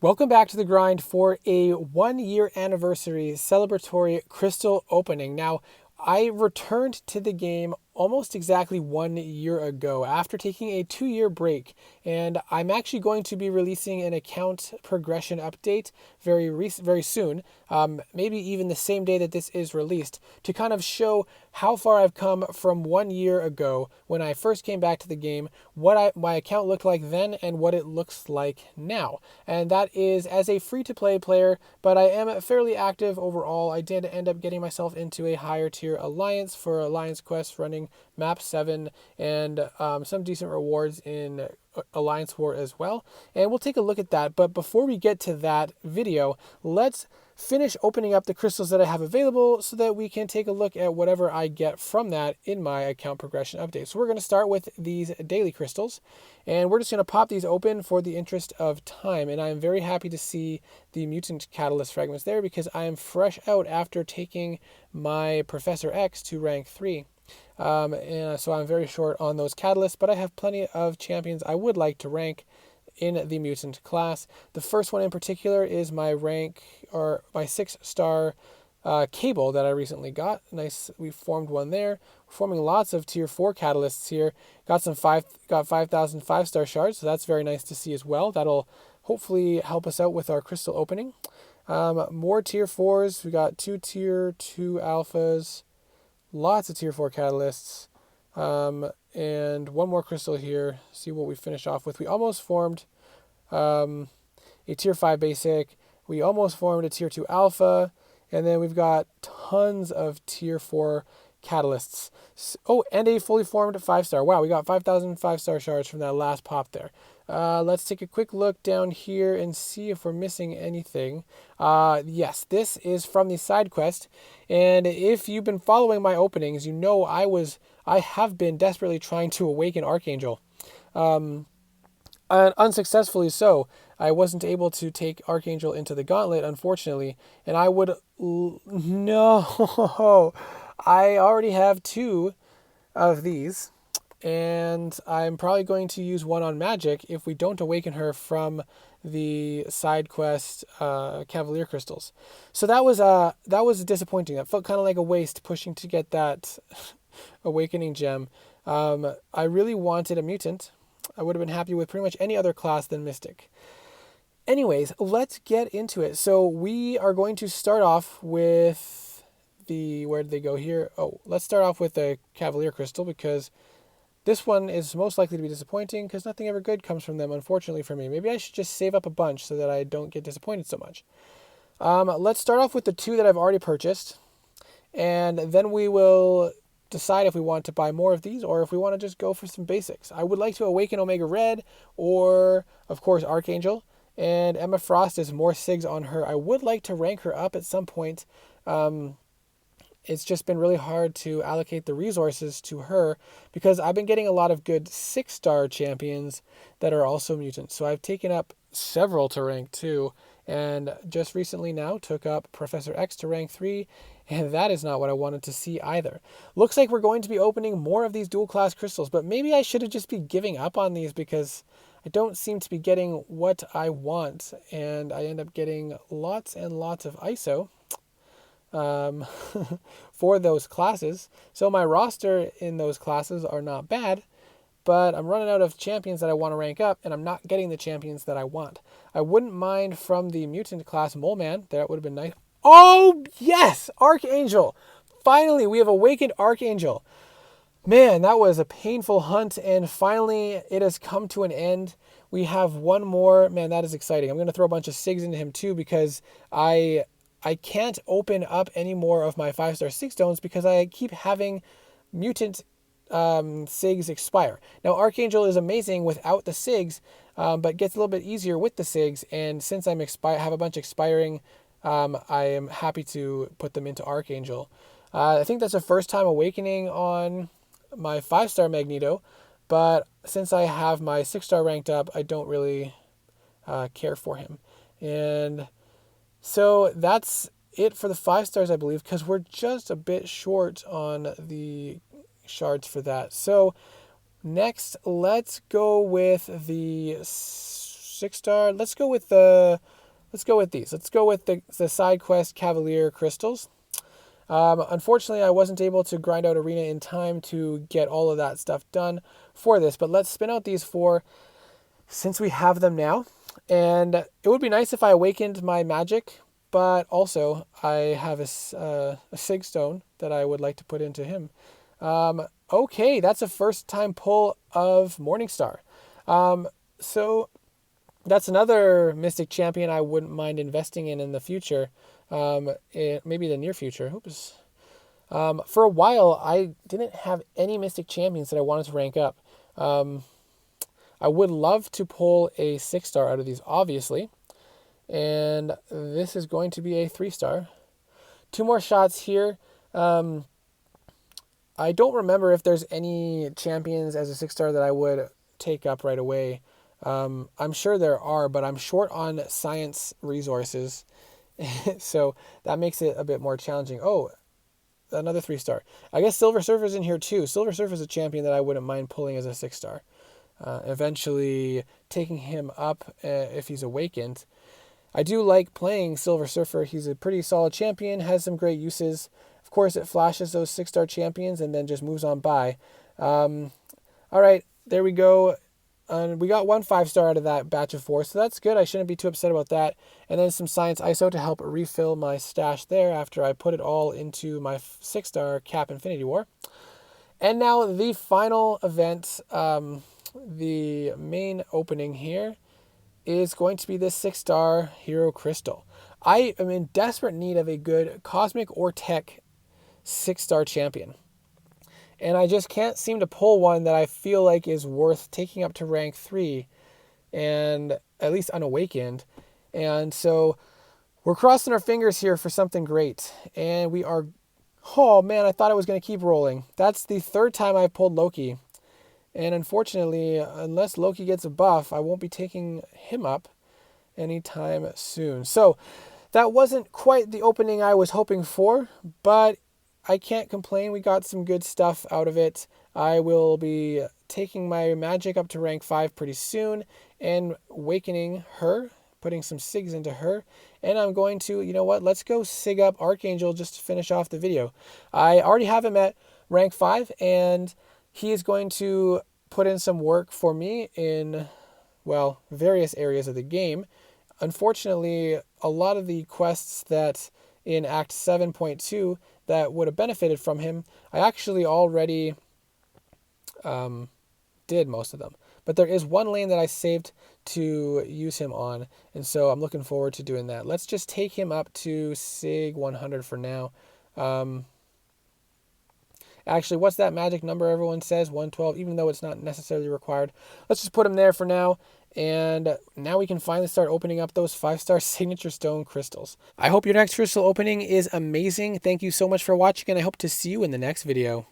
Welcome back to the grind for a 1 year anniversary celebratory crystal opening. Now, I returned to the game almost exactly 1 year ago after taking a 2 year break, and I'm actually going to be releasing an account progression update very soon, maybe even the same day that this is released, to kind of show how far I've come from 1 year ago when I first came back to the game, what my account looked like then, and what it looks like now. And that is as a free-to-play player, but I am fairly active overall. I did end up getting myself into a higher tier alliance for Alliance Quest, running map 7 and some decent rewards in Alliance War as well. And we'll take a look at that. But before we get to that video, let's finish opening up the crystals that I have available so that we can take a look at whatever I get from that in my account progression update. So we're going to start with these daily crystals, and we're just going to pop these open for the interest of time. And I am very happy to see the mutant catalyst fragments there because I am fresh out after taking my Professor X to rank 3. And so I'm very short on those catalysts, but I have plenty of champions I would like to rank in the mutant class. The first one in particular is my rank, or my 6-star Cable that I recently got. Nice, we formed one there. We're forming lots of tier 4 catalysts here. Got 5,000 5-star shards, so that's very nice to see as well. That'll hopefully help us out with our crystal opening. More tier 4s. We got 2 tier 2 alphas. Lots of tier 4 catalysts. And one more crystal here. See what we finish off with. We almost formed a tier 5 basic. We almost formed a tier 2 alpha. And then we've got tons of tier 4 catalysts. Oh, and a fully formed 5-star. Wow, we got 5,000 5-star shards from that last pop there. Let's take a quick look down here and see if we're missing anything. Yes, this is from the side quest. And if you've been following my openings, you know I have been desperately trying to awaken Archangel. And unsuccessfully so. I wasn't able to take Archangel into the gauntlet, unfortunately, and I would... No! I already have 2 of these, and I'm probably going to use one on Magic if we don't awaken her from the side quest Cavalier crystals. So that was disappointing. That felt kind of like a waste pushing to get that awakening gem. I really wanted a mutant. I would have been happy with pretty much any other class than Mystic. Anyways, let's get into it. So we are going to start off with where did they go here? Oh, let's start off with the Cavalier Crystal because this one is most likely to be disappointing because nothing ever good comes from them, unfortunately for me. Maybe I should just save up a bunch so that I don't get disappointed so much. Let's start off with the 2 that I've already purchased, and then we will decide if we want to buy more of these or if we want to just go for some basics. I would like to awaken Omega Red or, of course, Archangel. And Emma Frost is more SIGs on her. I would like to rank her up at some point. It's just been really hard to allocate the resources to her because I've been getting a lot of good 6-star champions that are also mutants. So I've taken up several to rank 2, and just recently now took up Professor X to rank 3, and that is not what I wanted to see either. Looks like we're going to be opening more of these dual class crystals, but maybe I should have just been giving up on these because I don't seem to be getting what I want, and I end up getting lots and lots of ISO for those classes. So my roster in those classes are not bad, but I'm running out of champions that I want to rank up, and I'm not getting the champions that I want. I wouldn't mind from the mutant class Mole Man. That would have been nice. Oh, yes! Archangel! Finally, we have awakened Archangel. Man, that was a painful hunt, and finally it has come to an end. We have one more. Man, that is exciting. I'm going to throw a bunch of SIGs into him too because I can't open up any more of my 5-star 6 stones because I keep having mutant SIGs expire. Now, Archangel is amazing without the SIGs, but gets a little bit easier with the SIGs, and since I have a bunch expiring, I am happy to put them into Archangel. I think that's the first time awakening on my 5-star Magneto, but since I have my 6-star ranked up, I don't really care for him. And so that's it for the 5-stars, I believe, because we're just a bit short on the shards for that. So next, let's go with the 6-star. Let's go with the let's go with these. Let's go with the side quest Cavalier Crystals. Unfortunately, I wasn't able to grind out Arena in time to get all of that stuff done for this, but let's spin out these 4 since we have them now. And it would be nice if I awakened my magic, but also I have a Sig Stone that I would like to put into him. Okay, that's a first time pull of Morningstar. So that's another Mystic Champion I wouldn't mind investing in the future. Maybe the near future. Oops. For a while, I didn't have any Mystic Champions that I wanted to rank up. I would love to pull a 6-star out of these, obviously. And this is going to be a 3-star. 2 more shots here. I don't remember if there's any champions as a 6-star that I would take up right away. I'm sure there are, but I'm short on science resources. So that makes it a bit more challenging. Oh, another 3-star. I guess Silver Surfer's in here too. Silver Surfer's a champion that I wouldn't mind pulling as a 6-star. Eventually taking him up if he's awakened. I do like playing Silver Surfer. He's a pretty solid champion, has some great uses. Of course, it flashes those 6-star champions and then just moves on by. All right, there we go. We got 1 5-star out of that batch of 4, so that's good. I shouldn't be too upset about that. And then some Science ISO to help refill my stash there after I put it all into my 6-star Cap Infinity War. And now the final event, the main opening here, is going to be this 6-star Hero Crystal. I am in desperate need of a good Cosmic or Tech 6-star champion. And I just can't seem to pull one that I feel like is worth taking up to rank 3 and at least unawakened. And so we're crossing our fingers here for something great. And we are, oh man, I thought I was going to keep rolling. That's the 3rd time I've pulled Loki. And unfortunately, unless Loki gets a buff, I won't be taking him up anytime soon. So that wasn't quite the opening I was hoping for, but I can't complain. We got some good stuff out of it. I will be taking my magic up to rank 5 pretty soon and awakening her, putting some SIGs into her. And I'm going to, you know what, let's go SIG up Archangel just to finish off the video. I already have him at rank 5 and he is going to put in some work for me in, well, various areas of the game. Unfortunately, a lot of the quests that in Act 7.2 that would have benefited from him, I actually already did most of them. But there is one lane that I saved to use him on, and so I'm looking forward to doing that. Let's just take him up to SIG 100 for now. Actually, what's that magic number everyone says? 112, even though it's not necessarily required. Let's just put him there for now. And now we can finally start opening up those 5-star signature stone crystals. I hope your next crystal opening is amazing. Thank you so much for watching, and I hope to see you in the next video.